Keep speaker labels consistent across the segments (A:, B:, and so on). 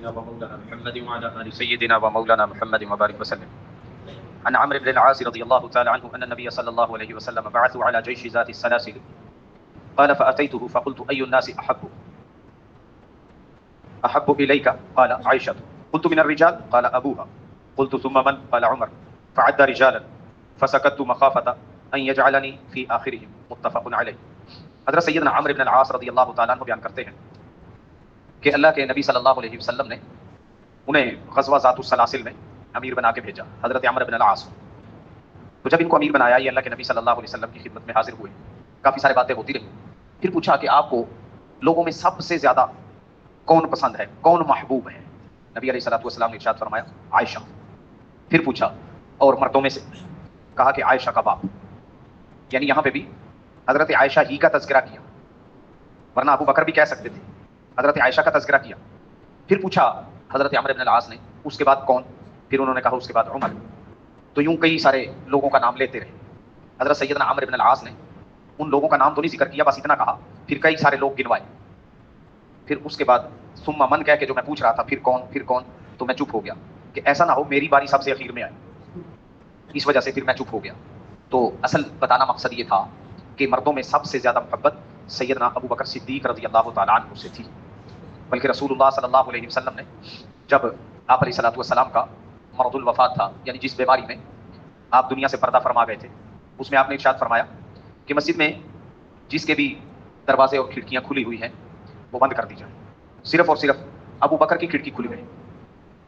A: سيدنا ومولانا محمد وعلى آل سيدنا ومولانا محمد وبارك وسلم. عن عمرو بن العاص رضي الله تعالى عنه أن النبي صلى الله عليه وسلم بعثوا على جيش ذات السلاسل قال فأتيته فقلت أي الناس أحب إليك؟ قال عائشة. قلت من الرجال؟ قال أبوها. قلت ثم من؟ قال عمر. فعد رجالا فسكت مخافة أن يجعلني في آخرهم. متفق علیہ. حضرت سیدنا عمرو بن العاص رضی اللہ تعالیٰ عنہ بیان کرتے ہیں کہ اللہ کے نبی صلی اللہ علیہ وسلم نے انہیں غزوہ ذات السلاسل میں امیر بنا کے بھیجا، حضرت عمرو بن العاص. تو جب ان کو امیر بنایا، یہ اللہ کے نبی صلی اللہ علیہ وسلم کی خدمت میں حاضر ہوئے، کافی سارے باتیں ہوتی رہی. پھر پوچھا کہ آپ کو لوگوں میں سب سے زیادہ کون پسند ہے، کون محبوب ہے؟ نبی علیہ الصلوۃ والسلام نے ارشاد فرمایا عائشہ. پھر پوچھا اور مردوں میں سے؟ کہا کہ عائشہ کا باپ. یعنی یہاں پہ بھی حضرت عائشہ ہی کا تذکرہ کیا، ورنہ ابو بکر بھی کہہ سکتے تھے. حضرت عائشہ کا تذکرہ کیا. پھر پوچھا حضرت عمرو بن العاص نے اس کے بعد کون؟ پھر انہوں نے کہا اس کے بعد عمر. تو یوں کئی سارے لوگوں کا نام لیتے رہے. حضرت سیدنا عمرو بن العاص نے ان لوگوں کا نام تو نہیں ذکر کیا، بس اتنا کہا. پھر کئی سارے لوگ گنوائے. پھر اس کے بعد ثم من کہہ کے جو میں پوچھ رہا تھا پھر کون پھر کون، تو میں چپ ہو گیا کہ ایسا نہ ہو میری باری سب سے اخیر میں آئے. اس وجہ سے پھر میں چپ ہو گیا. تو اصل بتانا مقصد یہ تھا کہ مردوں میں سب سے زیادہ محبت سیدنا ابو بکر صدیق رضی اللہ تعالیٰ عنہ سے تھی. بلکہ رسول اللہ صلی اللہ علیہ وسلم نے جب آپ علیہ الصلوۃ والسلام کا مرض الوفات تھا، یعنی جس بیماری میں آپ دنیا سے پردہ فرما گئے تھے، اس میں آپ نے ارشاد فرمایا کہ مسجد میں جس کے بھی دروازے اور کھڑکیاں کھلی ہوئی ہیں وہ بند کر دی جائیں. صرف اور صرف ابو بکر کی کھڑکی کھلی رہے.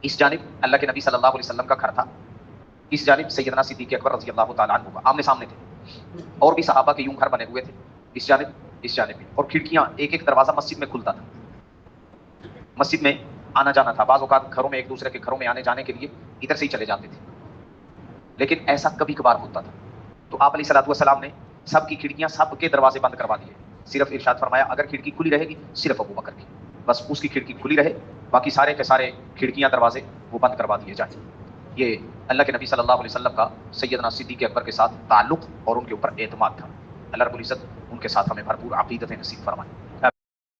A: اس جانب اللہ کے نبی صلی اللہ علیہ وسلم کا گھر تھا، اس جانب سیدنا صدیق اکبر رضی اللہ تعالیٰ عنہ کا آمنے سامنے تھے. اور بھی صحابہ کے یوں گھر بنے ہوئے تھے، اس جانب بھی. اور کھڑکیاں ایک ایک دروازہ مسجد میں کھلتا تھا. مسجد میں آنا جانا تھا. بعض اوقات گھروں میں ایک دوسرے کے گھروں میں آنے جانے کے لیے ادھر سے ہی چلے جاتے تھے، لیکن ایسا کبھی کبھار ہوتا تھا. تو آپ علیہ الصلوۃ والسلام نے سب کی کھڑکیاں، سب کے دروازے بند کروا دیے. صرف ارشاد فرمایا اگر کھڑکی کھلی رہے گی صرف ابو بکر کی، بس اس کی کھڑکی کھلی رہے، باقی سارے کے سارے کھڑکیاں دروازے وہ بند کروا دیے جائیں. یہ اللہ کے نبی صلی اللہ علیہ وسلم کا سیدنا صدیق اکبر کے ساتھ تعلق اور ان کے اوپر اعتماد تھا. اللہ رب العزت ان کے ساتھ ہمیں بھرپور عقیدت نصیب فرمائے.